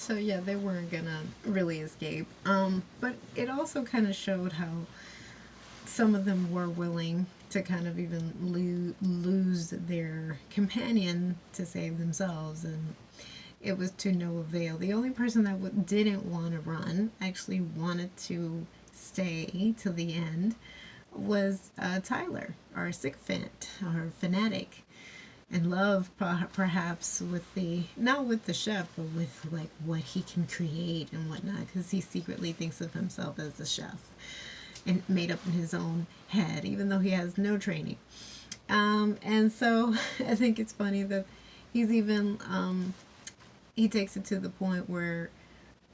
So yeah, they weren't gonna really escape. But it also kind of showed how some of them were willing to kind of even lose their companion to save themselves, and it was to no avail. The only person that didn't want to run, actually wanted to stay till the end, was Tyler, our sycophant, our fanatic, in love perhaps with the, not with the chef, but with like what he can create and whatnot, because he secretly thinks of himself as a chef and made up in his own head, even though he has no training. And so I think it's funny that he's even he takes it to the point where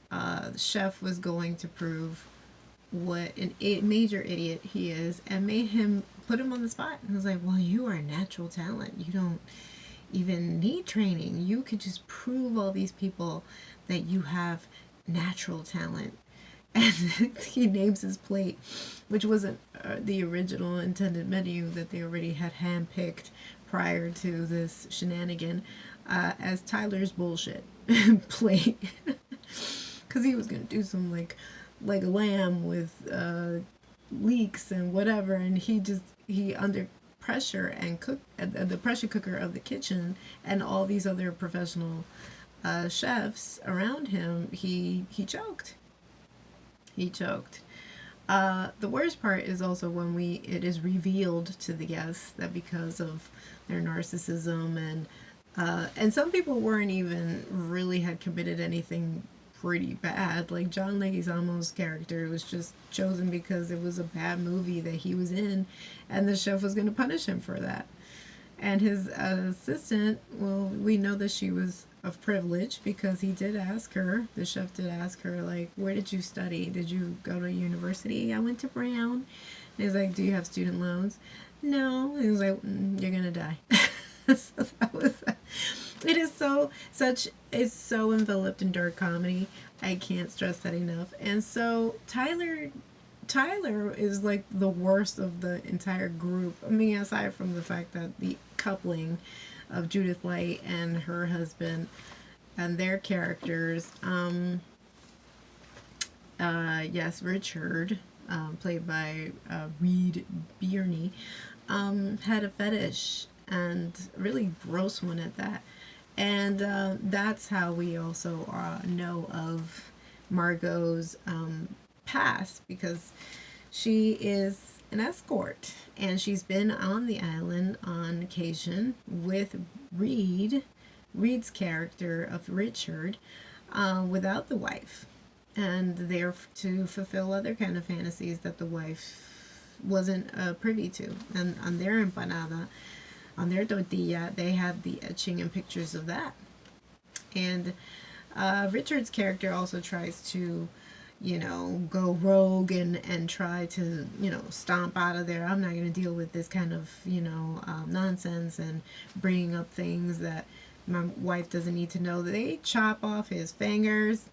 the chef was going to prove what an major idiot he is, and made him put him on the spot. And was like, well, you are a natural talent. You don't even need training. You could just prove all these people that you have natural talent. And he names his plate, which wasn't the original intended menu that they already had handpicked prior to this shenanigan, as Tyler's bullshit plate. Because he was going to do some like leg of lamb with leeks and whatever, and he under pressure and cook the pressure cooker of the kitchen and all these other professional chefs around him, he choked. He choked. The worst part is also when it is revealed to the guests that because of their narcissism and some people weren't even really had committed anything pretty bad. Like John Leguizamo's character was just chosen because it was a bad movie that he was in, and the chef was going to punish him for that. And his assistant, well, we know that she was of privilege because he did ask her, the chef did ask her, like, where did you study? Did you go to university? I went to Brown. And he's like, do you have student loans? No. And he was like, you're going to die. So that was, it is so, such, it's so enveloped in dark comedy. I can't stress that enough. And so Tyler is like the worst of the entire group. I mean, aside from the fact that the coupling of Judith Light and her husband and their characters, yes, Richard, played by Reed Bierny, had a fetish, and really gross one at that. And that's how we also know of Margot's past, because she is an escort and she's been on the island on occasion with Reed's character of Richard, without the wife, and there to fulfill other kind of fantasies that the wife wasn't privy to. And on their empanada, on their tortilla, they have the etching and pictures of that. And Richard's character also tries to, go rogue and try to, stomp out of there. I'm not going to deal with this kind of, nonsense and bringing up things that my wife doesn't need to know. They chop off his fingers.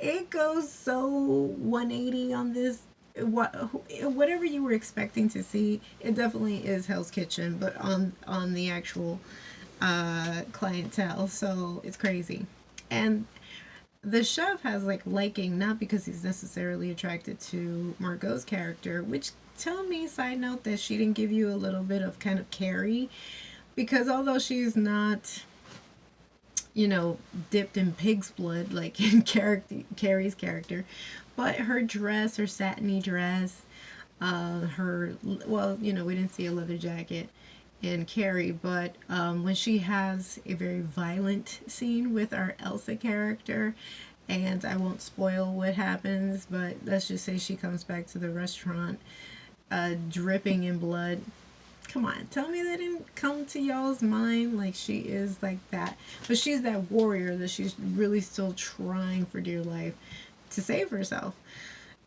It goes so 180 on this. Whatever you were expecting to see, it definitely is Hell's Kitchen, but on the actual clientele. So it's crazy. And the chef has like liking, not because he's necessarily attracted to Margot's character, which, tell me, side note, that she didn't give you a little bit of kind of Carrie, because although she's not, dipped in pig's blood like in Carrie's character, but her dress, her satiny dress, her, well, we didn't see a leather jacket in Carrie, but when she has a very violent scene with our Elsa character, and I won't spoil what happens, but let's just say she comes back to the restaurant dripping in blood. Come on, tell me that didn't come to y'all's mind. Like, she is like that, but she's that warrior that she's really still trying for dear life to save herself.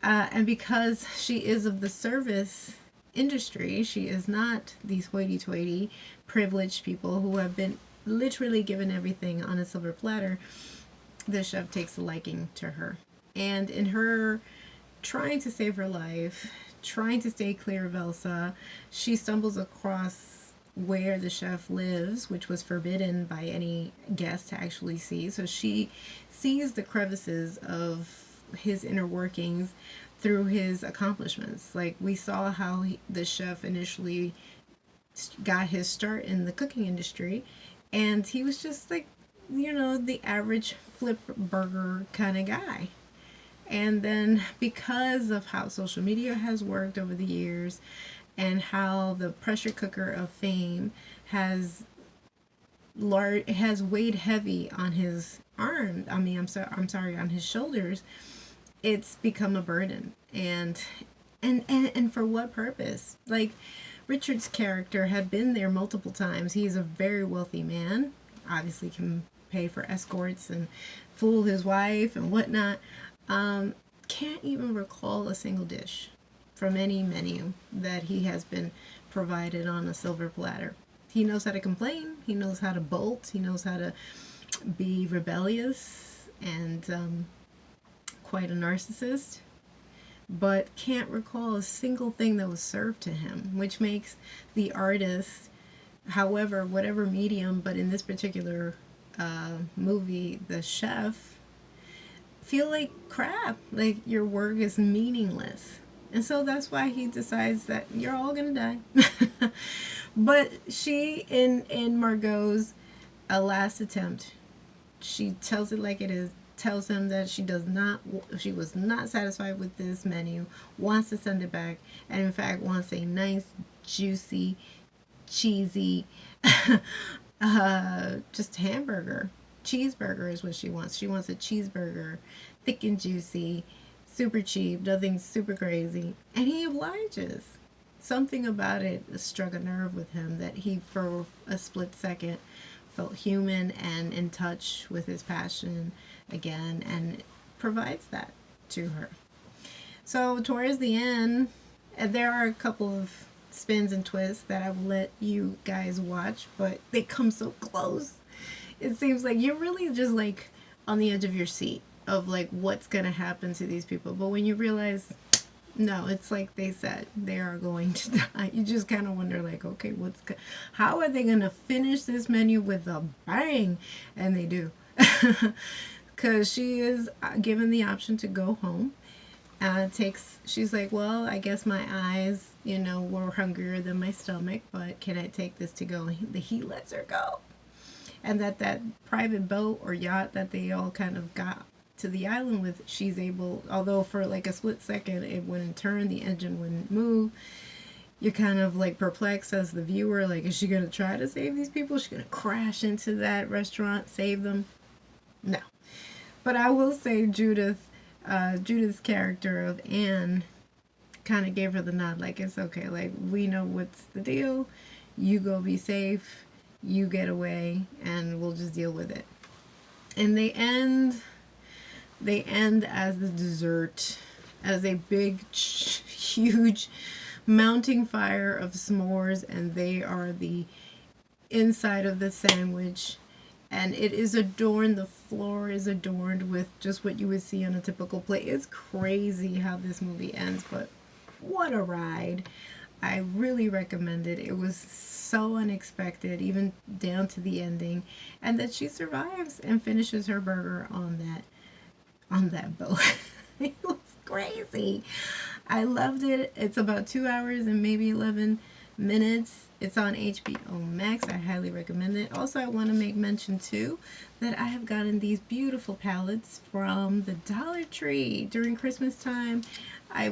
And because she is of the service industry, she is not these hoity-toity privileged people who have been literally given everything on a silver platter. The chef takes a liking to her, and in her trying to save her life, trying to stay clear of Elsa, she stumbles across where the chef lives, which was forbidden by any guest to actually see. So she sees the crevices of his inner workings through his accomplishments. Like we saw how the chef initially got his start in the cooking industry, and he was just like, the average flip burger kind of guy. And then because of how social media has worked over the years and how the pressure cooker of fame has has weighed heavy on his arm, I'm sorry, on his shoulders, it's become a burden. And for what purpose? Like, Richard's character had been there multiple times. He's a very wealthy man, obviously can pay for escorts and fool his wife and whatnot. Can't even recall a single dish from any menu that he has been provided on a silver platter. He knows how to complain, he knows how to bolt, he knows how to be rebellious and quite a narcissist, but can't recall a single thing that was served to him, which makes the artist, however, whatever medium, but in this particular movie, the chef, feel like crap, like your work is meaningless. And so that's why he decides that you're all gonna die. But she, in Margot's last attempt, she tells it like it is, tells him that she was not satisfied with this menu, wants to send it back, and in fact wants a nice, juicy, cheesy, just hamburger. Cheeseburger is what she wants. She wants a cheeseburger, thick and juicy, super cheap, nothing super crazy. And he obliges. Something about it struck a nerve with him that he, for a split second, felt human and in touch with his passion again, and provides that to her. So towards the end, there are a couple of spins and twists that I will let you guys watch, but they come so close. It seems like you're really just like on the edge of your seat of like what's gonna happen to these people. But when you realize, no, it's like they said, they are going to die. You just kind of wonder, like, okay, how are they gonna finish this menu with a bang? And they do, because she is given the option to go home. She's like, well, I guess my eyes, were hungrier than my stomach, but can I take this to go? He lets her go. And that private boat or yacht that they all kind of got to the island with, she's able, although for like a split second it wouldn't turn, the engine wouldn't move, you're kind of like perplexed as the viewer, like, is she gonna try to save these people? Is she gonna crash into that restaurant, save them? No. But I will say Judith's character of Anne kind of gave her the nod, like, it's okay, like, we know what's the deal, you go be safe, you get away, and we'll just deal with it. And they end as the dessert, as a big, huge mounting fire of s'mores, and they are the inside of the sandwich. And it is adorned, the floor is adorned with just what you would see on a typical plate. It's crazy how this movie ends, but what a ride. I really recommend it. It was so unexpected, even down to the ending, and that she survives and finishes her burger on that boat. It was crazy. I loved it. It's about 2 hours and maybe 11 minutes. It's on HBO Max. I highly recommend it. Also, I want to make mention too that I have gotten these beautiful palettes from the Dollar Tree during Christmas time. I